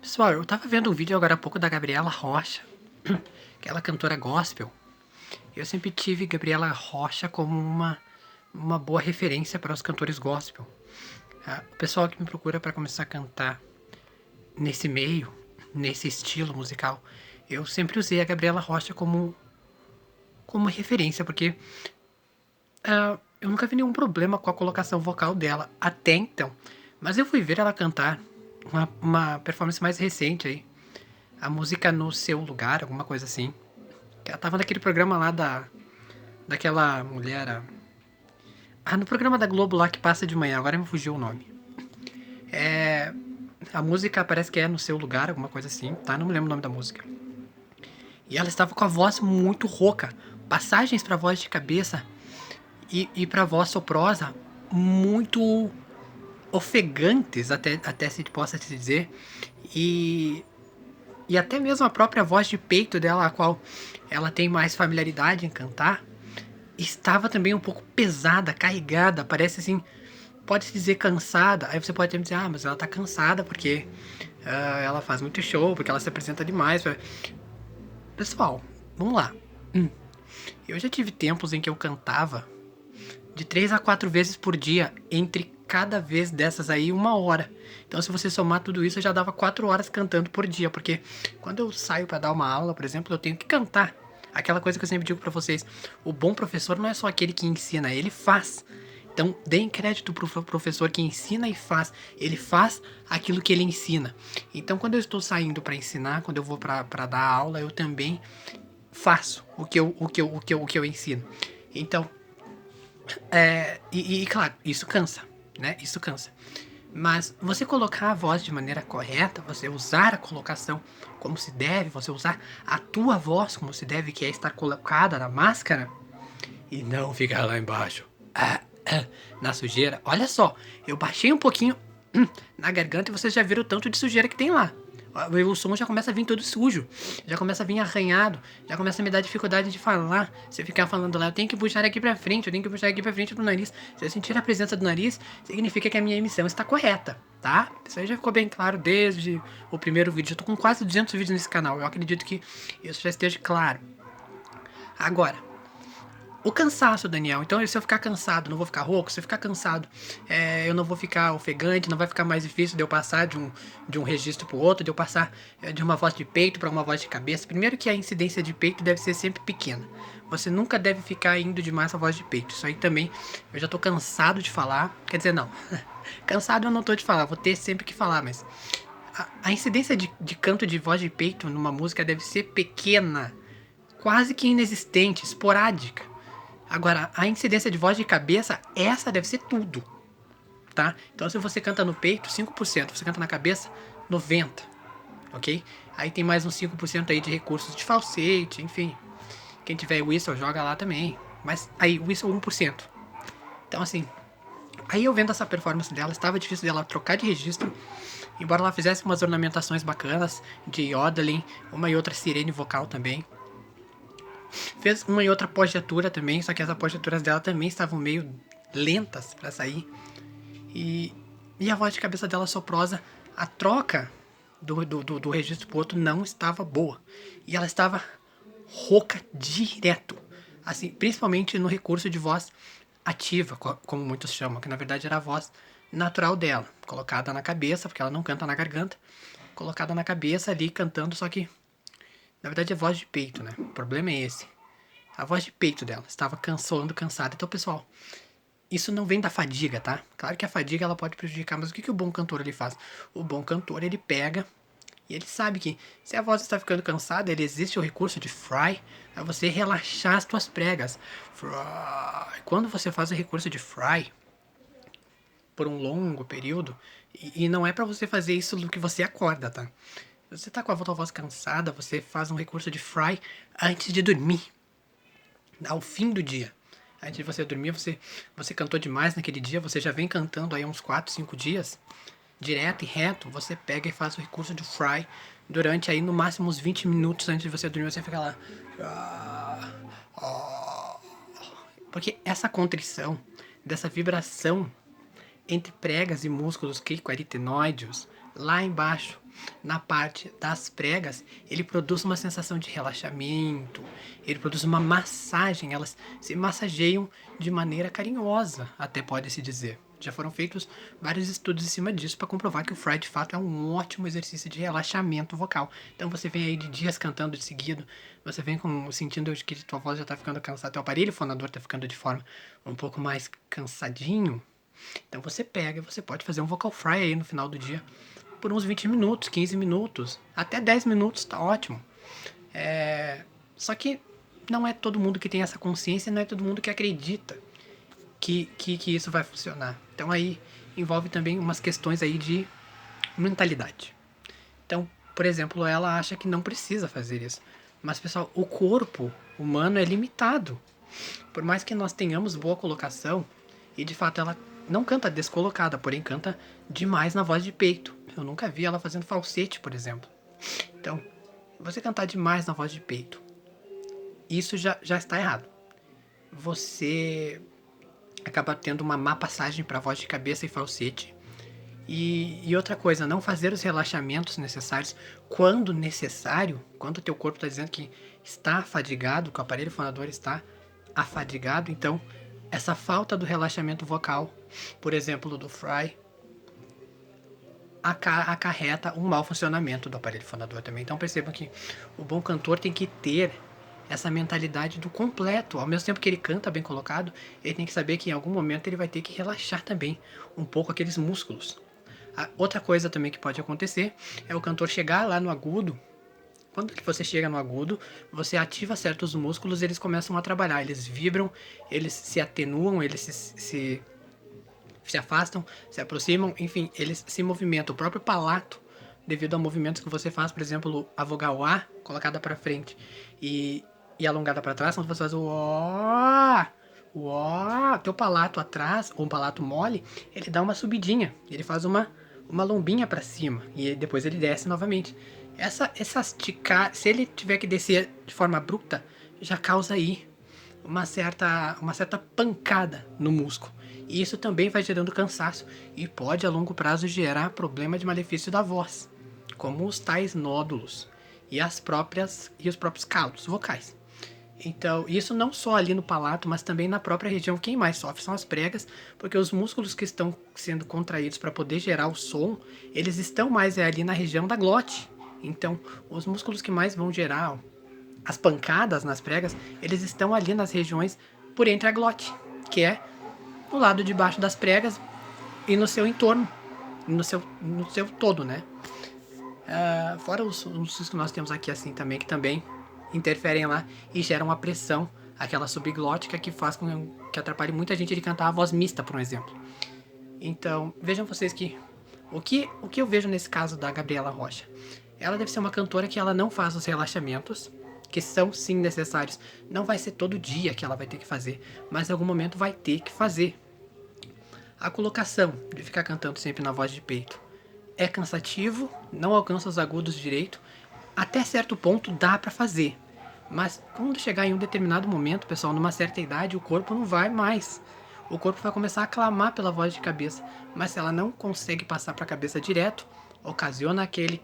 Pessoal, eu tava vendo um vídeo agora há pouco da Gabriela Rocha, aquela cantora gospel. Eu sempre tive Gabriela Rocha como uma boa referência para os cantores gospel. O pessoal que me procura para começar a cantar nesse meio, nesse estilo musical, eu sempre usei a Gabriela Rocha como referência, porque eu nunca vi nenhum problema com a colocação vocal dela até então. Mas eu fui ver ela cantar uma performance mais recente aí, a música No Seu Lugar, alguma coisa assim. Que ela tava naquele programa lá daquela mulher. No programa da Globo lá que passa de manhã, agora me fugiu o nome. A música parece que é No Seu Lugar, alguma coisa assim, tá? Não me lembro o nome da música. E ela estava com a voz muito rouca. Passagens pra voz de cabeça e pra voz soprosa muito ofegantes, até se possa se dizer. E e até mesmo a própria voz de peito dela, a qual ela tem mais familiaridade em cantar, estava também um pouco pesada, carregada, parece assim, pode-se dizer cansada. Aí você pode até me dizer, mas ela tá cansada porque ela faz muito show, porque ela se apresenta demais. Pessoal, vamos lá. Eu já tive tempos em que eu cantava de 3 a 4 vezes por dia, entre cada vez dessas aí 1 hora. Então, se você somar tudo isso, eu já dava 4 horas cantando por dia, porque quando eu saio para dar uma aula, por exemplo, eu tenho que cantar. Aquela coisa que eu sempre digo para vocês, o bom professor não é só aquele que ensina, ele faz. Então, deem crédito pro professor que ensina e faz. Ele faz aquilo que ele ensina. Então, quando eu estou saindo para ensinar, quando eu vou para dar aula, eu também faço o que eu ensino. Então, claro, isso cansa, né? Isso cansa. Mas você colocar a voz de maneira correta, você usar a colocação como se deve, você usar a tua voz como se deve, que é estar colocada na máscara, e não ficar lá embaixo, na sujeira. Olha só, eu baixei um pouquinho na garganta e vocês já viram o tanto de sujeira que tem lá. O som já começa a vir todo sujo, já começa a vir arranhado, já começa a me dar dificuldade de falar. Se eu ficar falando lá, eu tenho que puxar aqui pra frente, eu tenho que puxar aqui pra frente do nariz. Se eu sentir a presença do nariz, significa que a minha emissão está correta, tá? Isso aí já ficou bem claro desde o primeiro vídeo. Eu tô com quase 200 vídeos nesse canal, eu acredito que isso já esteja claro. Agora, o cansaço, Daniel. Então, se eu ficar cansado, não vou ficar rouco? Se eu ficar cansado, eu não vou ficar ofegante, não vai ficar mais difícil de eu passar de um registro para o outro, de eu passar de uma voz de peito para uma voz de cabeça. Primeiro que a incidência de peito deve ser sempre pequena. Você nunca deve ficar indo demais a voz de peito. Isso aí também, eu já tô cansado de falar. Quer dizer, não. Cansado eu não tô de falar, vou ter sempre que falar, mas a incidência de canto de voz de peito numa música deve ser pequena, quase que inexistente, esporádica. Agora, a incidência de voz de cabeça, essa deve ser tudo, tá? Então, se você canta no peito, 5%. Você canta na cabeça, 90%, ok? Aí tem mais uns 5% aí de recursos de falsete, enfim. Quem tiver whistle, joga lá também. Mas aí, whistle 1%. Então, assim, aí eu vendo essa performance dela, estava difícil dela trocar de registro. Embora ela fizesse umas ornamentações bacanas de yodeling, uma e outra sirene vocal também. Fez uma e outra pós-atura também, só que as pós-aturas dela também estavam meio lentas para sair. E, e a voz de cabeça dela soprosa, a troca do registro pro outro não estava boa. E ela estava rouca direto. Assim, principalmente no recurso de voz ativa, como muitos chamam, que na verdade era a voz natural dela, colocada na cabeça, porque ela não canta na garganta, colocada na cabeça ali cantando, só que na verdade é voz de peito, né? O problema é esse. A voz de peito dela estava cansada. Então, pessoal, isso não vem da fadiga, tá? Claro que a fadiga ela pode prejudicar, mas o que o bom cantor ele faz? O bom cantor ele pega e ele sabe que se a voz está ficando cansada, ele existe o recurso de fry, é você relaxar as tuas pregas. Fry. Quando você faz o recurso de fry por um longo período, e não é para você fazer isso do que você acorda, tá? Se você tá com a tua voz cansada, você faz um recurso de fry antes de dormir, ao fim do dia. Antes de você dormir, você cantou demais naquele dia, você já vem cantando aí uns 4, 5 dias, direto e reto, você pega e faz o recurso de fry durante aí no máximo uns 20 minutos antes de você dormir, você fica lá. Porque essa contrição, dessa vibração entre pregas e músculos cricoaritenoides, lá embaixo, na parte das pregas, ele produz uma sensação de relaxamento, ele produz uma massagem, elas se massageiam de maneira carinhosa, até pode-se dizer. Já foram feitos vários estudos em cima disso para comprovar que o fry de fato é um ótimo exercício de relaxamento vocal. Então você vem aí de dias cantando de seguido, você vem sentindo que tua voz já está ficando cansada, teu aparelho fonador está ficando de forma um pouco mais cansadinho. Então você pega e você pode fazer um vocal fry aí no final do dia por uns 20 minutos, 15 minutos, até 10 minutos, tá ótimo. Só que não é todo mundo que tem essa consciência, não é todo mundo que acredita que isso vai funcionar. Então aí envolve também umas questões aí de mentalidade. Então, por exemplo, ela acha que não precisa fazer isso. Mas, pessoal, o corpo humano é limitado. Por mais que nós tenhamos boa colocação, e de fato ela não canta descolocada, porém canta demais na voz de peito. Eu nunca vi ela fazendo falsete, por exemplo. Então, você cantar demais na voz de peito, isso já está errado. Você acaba tendo uma má passagem para voz de cabeça e falsete. E outra coisa, não fazer os relaxamentos necessários quando necessário, quando o teu corpo está dizendo que está afadigado, que o aparelho fonador está afadigado, então essa falta do relaxamento vocal, por exemplo, do fry, acarreta um mau funcionamento do aparelho fonador também. Então percebam que o bom cantor tem que ter essa mentalidade do completo. Ao mesmo tempo que ele canta bem colocado, ele tem que saber que em algum momento ele vai ter que relaxar também um pouco aqueles músculos. Outra coisa também que pode acontecer é o cantor chegar lá no agudo. Quando você chega no agudo, você ativa certos músculos, eles começam a trabalhar, eles vibram, eles se atenuam, eles se afastam, se aproximam, enfim, eles se movimentam. O próprio palato, devido a movimentos que você faz, por exemplo, a vogal A colocada para frente e alongada para trás, quando você faz o ó, teu palato atrás, ou um palato mole, ele dá uma subidinha, ele faz uma lombinha para cima e depois ele desce novamente. Essa esticar, se ele tiver que descer de forma abrupta, já causa aí uma certa pancada no músculo. E isso também vai gerando cansaço e pode a longo prazo gerar problema de malefício da voz, como os tais nódulos e os próprios calos vocais. Então, isso não só ali no palato, mas também na própria região. Quem mais sofre são as pregas, porque os músculos que estão sendo contraídos para poder gerar o som, eles estão mais ali na região da glote. Então, os músculos que mais vão gerar as pancadas nas pregas, eles estão ali nas regiões por entre a glote, que é no lado de baixo das pregas e no seu entorno, no seu todo, né? Fora os que nós temos aqui assim também, que também interferem lá e geram uma pressão, aquela subglótica que faz que atrapalhe muita gente de cantar a voz mista, por exemplo. Então, vejam vocês que o que eu vejo nesse caso da Gabriela Rocha, ela deve ser uma cantora que ela não faz os relaxamentos, que são sim necessários. Não vai ser todo dia que ela vai ter que fazer, mas em algum momento vai ter que fazer. A colocação de ficar cantando sempre na voz de peito é cansativo, não alcança os agudos direito. Até certo ponto dá pra fazer, mas quando chegar em um determinado momento, pessoal, numa certa idade, o corpo não vai mais. O corpo vai começar a clamar pela voz de cabeça, mas se ela não consegue passar para a cabeça direto, ocasiona aquele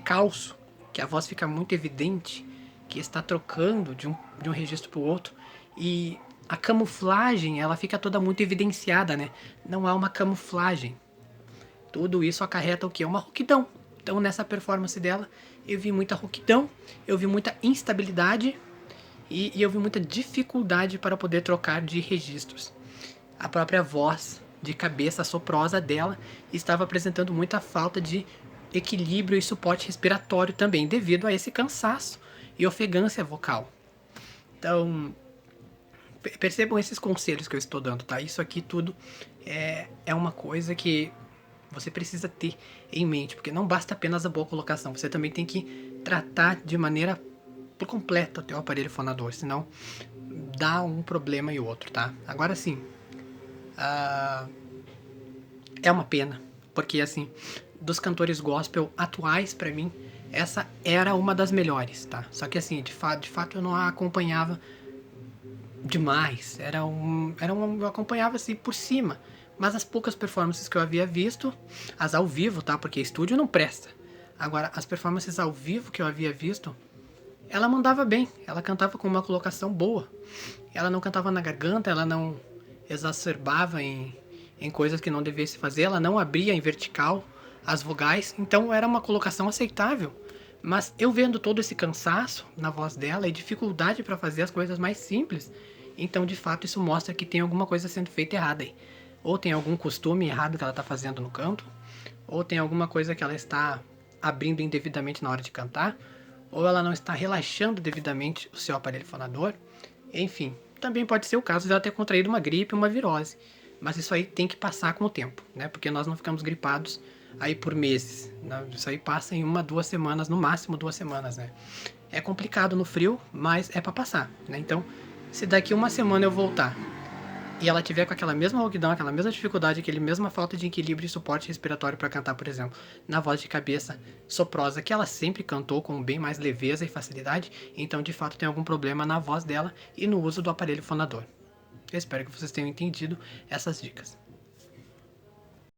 calço, que a voz fica muito evidente, que está trocando de um registro para o outro, e a camuflagem, ela fica toda muito evidenciada, né? Não há uma camuflagem. Tudo isso acarreta o que? Uma rouquidão. Então, nessa performance dela, eu vi muita rouquidão, eu vi muita instabilidade e eu vi muita dificuldade para poder trocar de registros. A própria voz de cabeça soprosa dela estava apresentando muita falta de equilíbrio e suporte respiratório também, devido a esse cansaço e ofegância vocal. Então, percebam esses conselhos que eu estou dando, tá? Isso aqui tudo é uma coisa que você precisa ter em mente, porque não basta apenas a boa colocação, você também tem que tratar de maneira por completo o teu aparelho fonador, senão dá um problema e outro, tá? Agora sim, é uma pena, porque assim, dos cantores gospel atuais, pra mim, essa era uma das melhores, tá? Só que assim, de fato eu não a acompanhava demais, eu acompanhava assim por cima, Mas as poucas performances que eu havia visto, as ao vivo, tá? Porque estúdio não presta. Agora, as performances ao vivo que eu havia visto, ela mandava bem, ela cantava com uma colocação boa. Ela não cantava na garganta, ela não exacerbava em coisas que não devia se fazer, ela não abria em vertical as vogais, então era uma colocação aceitável. Mas eu vendo todo esse cansaço na voz dela e dificuldade para fazer as coisas mais simples, então de fato isso mostra que tem alguma coisa sendo feita errada aí. Ou tem algum costume errado que ela está fazendo no canto, ou tem alguma coisa que ela está abrindo indevidamente na hora de cantar, ou ela não está relaxando devidamente o seu aparelho fonador. Enfim, também pode ser o caso de ela ter contraído uma gripe, uma virose. Mas isso aí tem que passar com o tempo, né? Porque nós não ficamos gripados aí por meses, né? Isso aí passa em 1, 2 semanas, no máximo 2 semanas, né? É complicado no frio, mas é pra passar, né? Então, se daqui 1 semana eu voltar e ela tiver com aquela mesma rouquidão, aquela mesma dificuldade, aquela mesma falta de equilíbrio e suporte respiratório para cantar, por exemplo, na voz de cabeça soprosa, que ela sempre cantou com bem mais leveza e facilidade, então de fato tem algum problema na voz dela e no uso do aparelho fonador. Eu espero que vocês tenham entendido essas dicas.